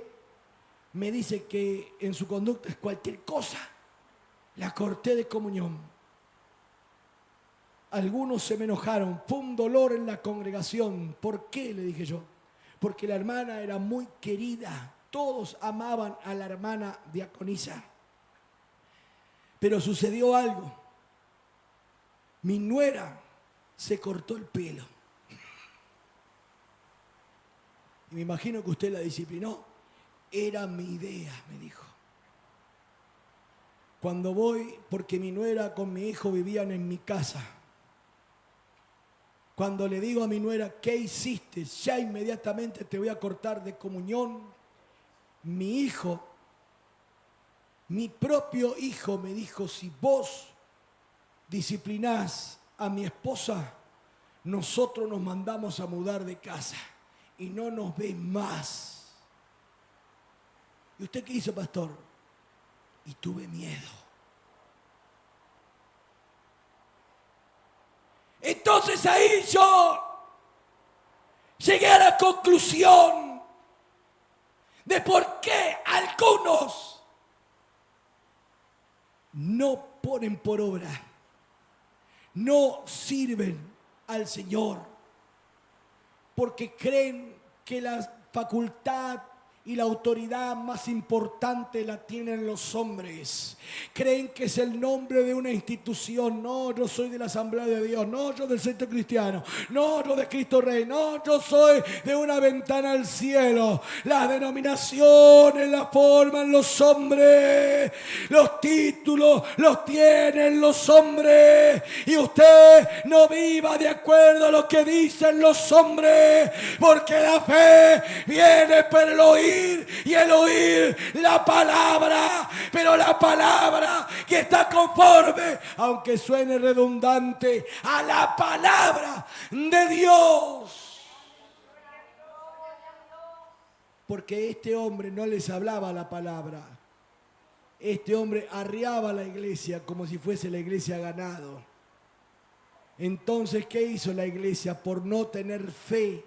me dice que en su conducta es cualquier cosa. La corté de comunión. Algunos se me enojaron, fue un dolor en la congregación. ¿Por qué?, le dije yo. Porque la hermana era muy querida. Todos amaban a la hermana diaconisa. Pero sucedió algo. Mi nuera se cortó el pelo. Y me imagino que usted la disciplinó. Era mi idea, me dijo. Cuando voy, porque mi nuera con mi hijo vivían en mi casa. Cuando le digo a mi nuera: ¿qué hiciste? Ya inmediatamente te voy a cortar de comunión. Mi hijo, mi propio hijo me dijo: si vos disciplinás a mi esposa, nosotros nos mandamos a mudar de casa y no nos ves más. ¿Y usted qué hizo, pastor? Y tuve miedo. Entonces ahí yo llegué a la conclusión de por qué algunos no ponen por obra, no sirven al Señor, porque creen que la facultad y la autoridad más importante la tienen los hombres. Creen que es el nombre de una institución. No, yo soy de la Asamblea de Dios. No, yo del Centro Cristiano. No, yo de Cristo Rey. No, yo soy de una ventana al cielo. Las denominaciones las forman los hombres. Los títulos los tienen los hombres. Y usted no viva de acuerdo a lo que dicen los hombres, porque la fe viene por el oír, y el oír la palabra. Pero la palabra que está conforme, aunque suene redundante, a la palabra de Dios. Porque este hombre no les hablaba la palabra. Este hombre arriaba la iglesia como si fuese la iglesia ganado. Entonces, ¿qué hizo la iglesia? Por no tener fe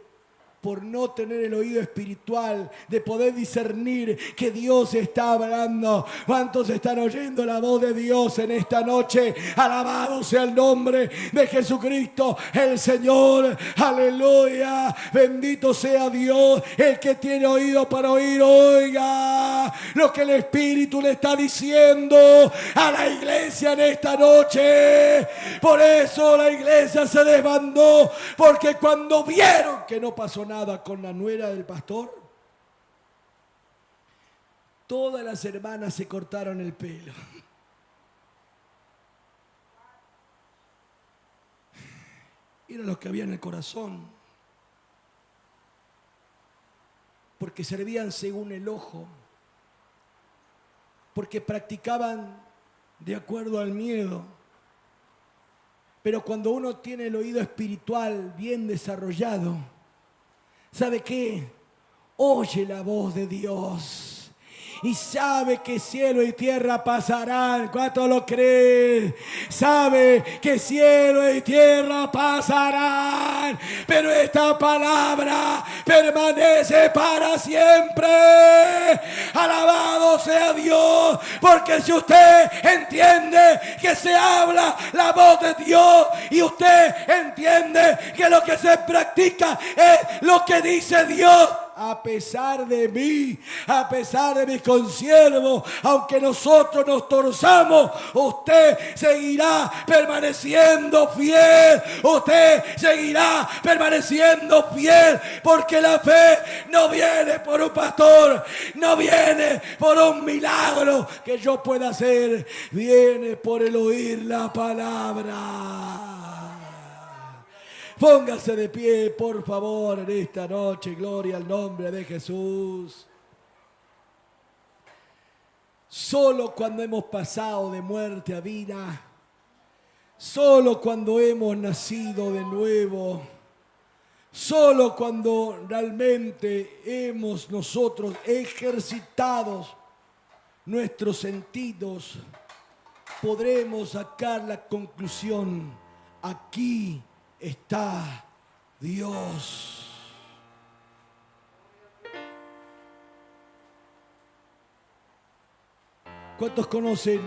por no tener el oído espiritual de poder discernir que Dios está hablando. ¿Cuántos están oyendo la voz de Dios en esta noche? Alabado sea el nombre de Jesucristo, el Señor. Aleluya. Bendito sea Dios. El que tiene oído para oír, oiga lo que el Espíritu le está diciendo a la iglesia en esta noche. Por eso la iglesia se desbandó, porque cuando vieron que no pasó nada con la nuera del pastor, todas las hermanas se cortaron el pelo. Era lo que había en el corazón, porque servían según el ojo, porque practicaban de acuerdo al miedo. Pero cuando uno tiene el oído espiritual bien desarrollado, ¿sabe qué? Oye la voz de Dios y sabe que cielo y tierra pasarán. ¿Cuánto lo creen? Sabe que cielo y tierra pasarán, pero esta palabra permanece para siempre. Alabado sea Dios, porque si usted entiende que se habla la voz de Dios y usted entiende que lo que se practica es lo que dice Dios, a pesar de mí, a pesar de mis consiervos, aunque nosotros nos torzamos, usted seguirá permaneciendo fiel. Usted seguirá permaneciendo fiel, porque la fe no viene por un pastor, no viene por un milagro que yo pueda hacer, viene por el oír la palabra. Póngase de pie, por favor, en esta noche. Gloria al nombre de Jesús. Solo cuando hemos pasado de muerte a vida, solo cuando hemos nacido de nuevo, solo cuando realmente hemos nosotros ejercitado nuestros sentidos, podremos sacar la conclusión: aquí está Dios. ¿Cuántos conocen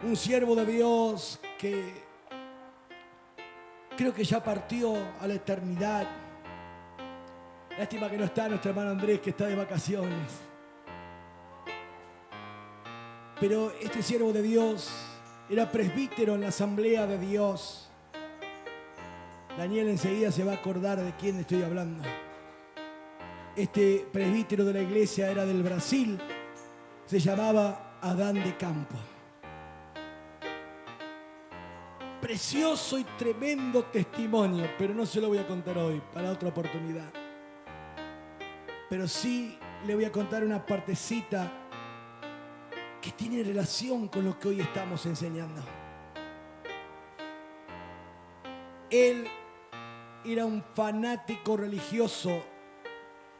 un siervo de Dios que creo que ya partió a la eternidad? Lástima que no está nuestro hermano Andrés, que está de vacaciones. Pero este siervo de Dios era presbítero en la Asamblea de Dios. Daniel enseguida se va a acordar de quién estoy hablando. Este presbítero de la iglesia era del Brasil. Se llamaba Adán de Campo. Precioso y tremendo testimonio, pero no se lo voy a contar hoy, para otra oportunidad. Pero sí le voy a contar una partecita que tiene relación con lo que hoy estamos enseñando. Él era un fanático religioso,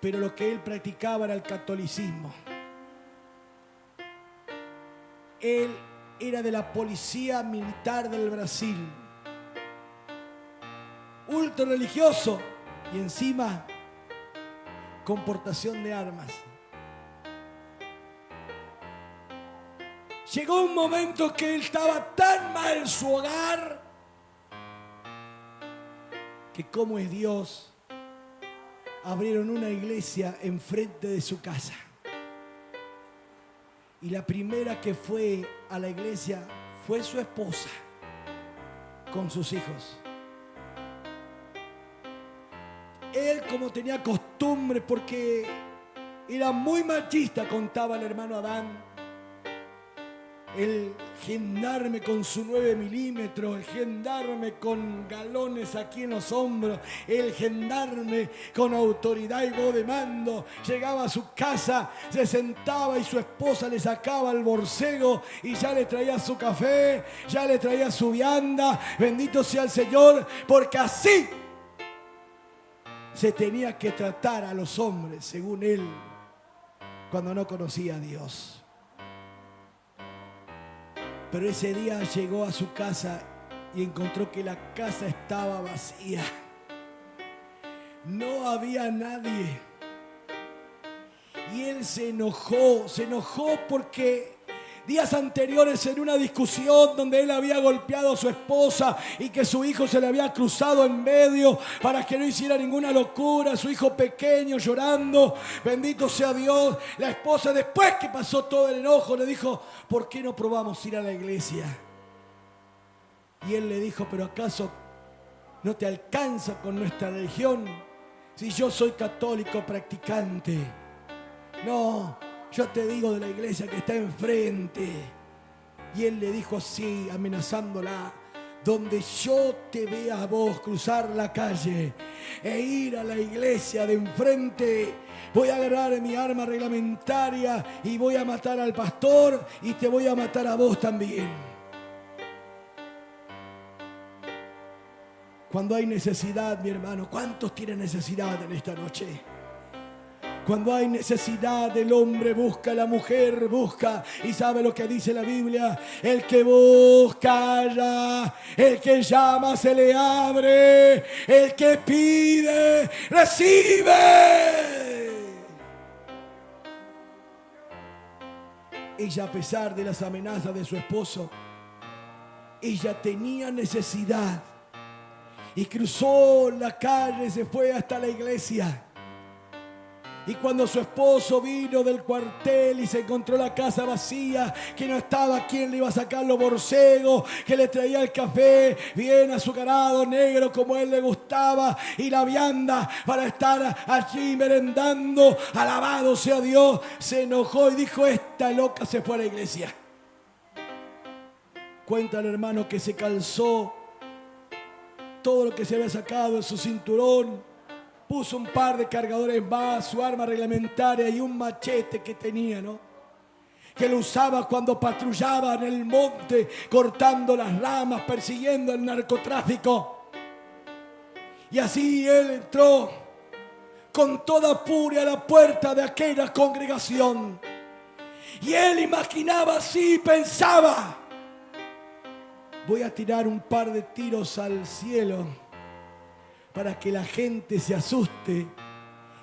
pero lo que él practicaba era el catolicismo. Él era de la policía militar del Brasil. Ultra religioso y encima con portación de armas. Llegó un momento que él estaba tan mal en su hogar, que como es Dios, abrieron una iglesia enfrente de su casa. Y la primera que fue a la iglesia fue su esposa, con sus hijos. Él, como tenía costumbre, porque era muy machista, contaba el hermano Adán, el gendarme con su 9 milímetros, el gendarme con galones aquí en los hombros, el gendarme con autoridad y voz de mando, llegaba a su casa, se sentaba y su esposa le sacaba el borcego y ya le traía su café, ya le traía su vianda. Bendito sea el Señor, porque así se tenía que tratar a los hombres, según él, cuando no conocía a Dios. Pero ese día llegó a su casa y encontró que la casa estaba vacía. no había nadie. Y él se enojó porque días anteriores en una discusión donde él había golpeado a su esposa y que su hijo se le había cruzado en medio para que no hiciera ninguna locura, su hijo pequeño llorando, bendito sea Dios. La esposa, después que pasó todo el enojo, le dijo: ¿por qué no probamos ir a la iglesia? Y él le dijo: ¿pero acaso no te alcanza con nuestra religión? Si yo soy católico practicante. No, yo te digo de la iglesia que está enfrente. Y él le dijo así, amenazándola: donde yo te vea a vos cruzar la calle e ir a la iglesia de enfrente, voy a agarrar mi arma reglamentaria y voy a matar al pastor y te voy a matar a vos también. Cuando hay necesidad, mi hermano, ¿cuántos tienen necesidad en esta noche? Cuando hay necesidad, el hombre busca, la mujer busca. Y sabe lo que dice la Biblia: el que busca halla, el que llama se le abre, el que pide recibe. Ella, a pesar de las amenazas de su esposo, ella tenía necesidad y cruzó la calle, se fue hasta la iglesia. Y cuando su esposo vino del cuartel y se encontró la casa vacía, que no estaba quien le iba a sacar los borcegos, que le traía el café bien azucarado, negro, como a él le gustaba, y la vianda para estar allí merendando, alabado sea Dios, se enojó y dijo: esta loca se fue a la iglesia. Cuenta el hermano que se calzó todo lo que se había sacado en su cinturón, puso un par de cargadores más, su arma reglamentaria y un machete que tenía, ¿no? Que lo usaba cuando patrullaba en el monte, cortando las ramas, persiguiendo el narcotráfico. Y así él entró con toda furia a la puerta de aquella congregación. Y él imaginaba así, pensaba: voy a tirar un par de tiros al cielo para que la gente se asuste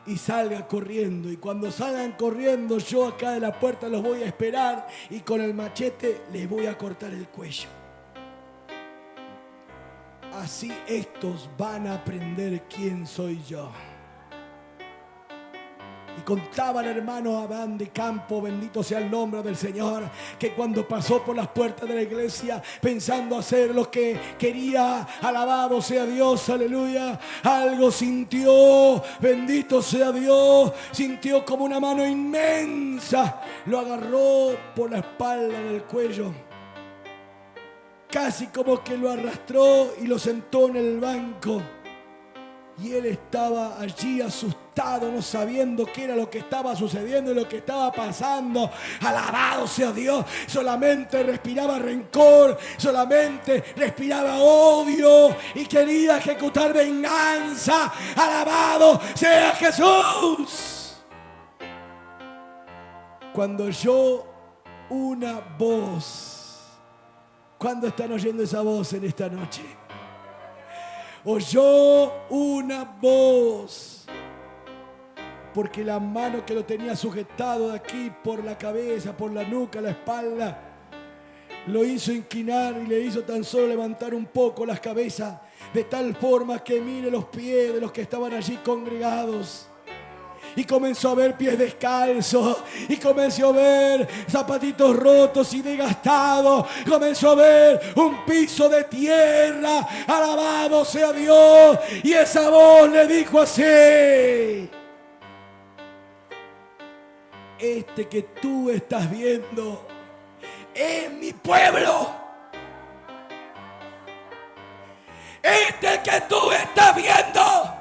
y salga corriendo. Y cuando salgan corriendo, yo acá de la puerta los voy a esperar y con el machete les voy a cortar el cuello. Así estos van a aprender quién soy yo. Y contaba el hermano Adán de Campo, bendito sea el nombre del Señor, que cuando pasó por las puertas de la iglesia pensando hacer lo que quería, alabado sea Dios, aleluya, algo sintió, bendito sea Dios, sintió como una mano inmensa lo agarró por la espalda, en el cuello, casi como que lo arrastró y lo sentó en el banco. Y él estaba allí asustado, no sabiendo qué era lo que estaba sucediendo y lo que estaba pasando. Alabado sea Dios. Solamente respiraba rencor, solamente respiraba odio y quería ejecutar venganza. Alabado sea Jesús. Cuando oyó una voz, ¿cuándo están oyendo esa voz en esta noche? Oyó una voz, porque la mano que lo tenía sujetado de aquí por la cabeza, por la nuca, la espalda, lo hizo inclinar y le hizo tan solo levantar un poco las cabezas, de tal forma que mire los pies de los que estaban allí congregados. Y comenzó a ver pies descalzos, y comenzó a ver zapatitos rotos y desgastados, comenzó a ver un piso de tierra, alabado sea Dios, y esa voz le dijo así: este que tú estás viendo es mi pueblo, este que tú estás viendo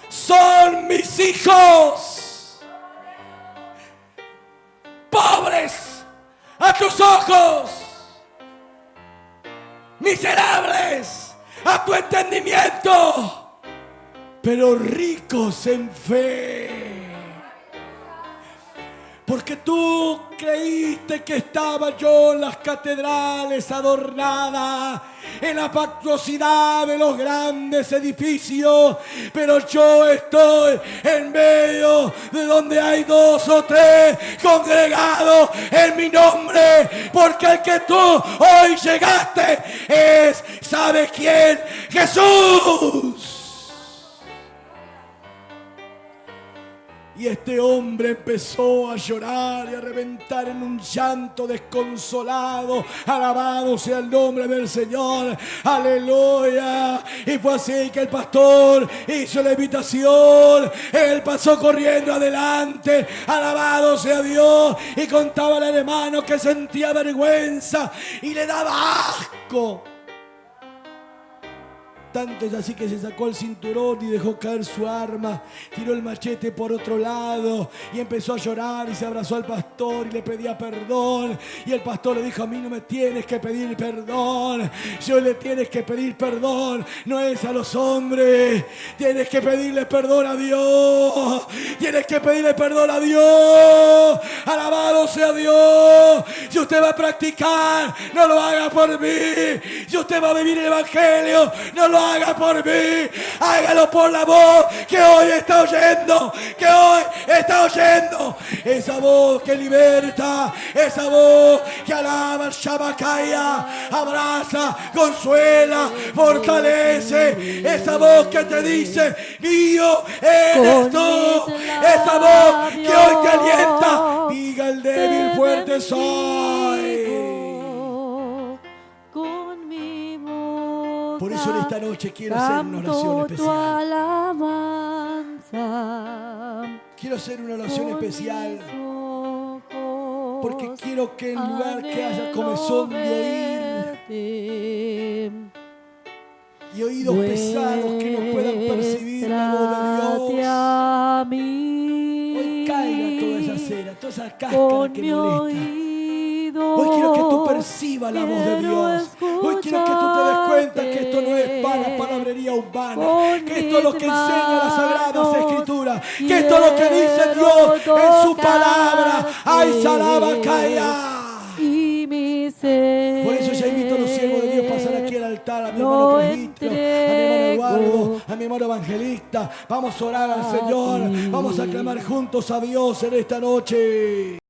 son mis hijos, pobres a tus ojos, miserables a tu entendimiento, pero ricos en fe. Porque tú creíste que estaba yo en las catedrales adornada, en la fastuosidad de los grandes edificios, pero yo estoy en medio de donde hay 2 o 3 congregados en mi nombre, porque el que tú hoy llegaste es, ¿sabes quién? Jesús. Y este hombre empezó a llorar y a reventar en un llanto desconsolado. Alabado sea el nombre del Señor. Aleluya. Y fue así que el pastor hizo la invitación. Él pasó corriendo adelante. Alabado sea Dios. Y contaba al hermano que sentía vergüenza y le daba asco. Tanto es así que se sacó el cinturón y dejó caer su arma, tiró el machete por otro lado y empezó a llorar y se abrazó al pastor y le pedía perdón. Y el pastor le dijo: a mí no me tienes que pedir perdón, yo le tienes que pedir perdón, no es a los hombres, tienes que pedirle perdón a Dios, tienes que pedirle perdón a Dios. Alabado sea Dios. Si usted va a practicar, no lo haga por mí. Si usted va a vivir el evangelio, no lo haga por mí, hágalo por la voz que hoy está oyendo, esa voz que liberta, esa voz que alaba, Shabakaya, abraza, consuela, fortalece, esa voz que te dice: mío eres tú, esa voz que hoy te alienta, diga el débil, fuerte soy. Por eso en esta noche quiero hacer una oración especial. Quiero hacer una oración especial porque quiero que en lugar que haya comezón de oír y oídos pesados que no puedan percibir la voz de Dios, hoy caiga toda esa cera, toda esa cáscara que molesta. Hoy quiero que tú percibas la voz de Dios. Hoy quiero que tú te des cuenta que esto no es vana palabrería humana, que esto es lo que enseña las Sagradas Escrituras, que esto es lo que dice Dios en su palabra. ¡Ay, Salabacaya! Por eso ya invito a los siervos de Dios a pasar aquí al altar, a mi hermano presbítero, a mi hermano Eduardo, a mi hermano evangelista. Vamos a orar al Señor, vamos a clamar juntos a Dios en esta noche.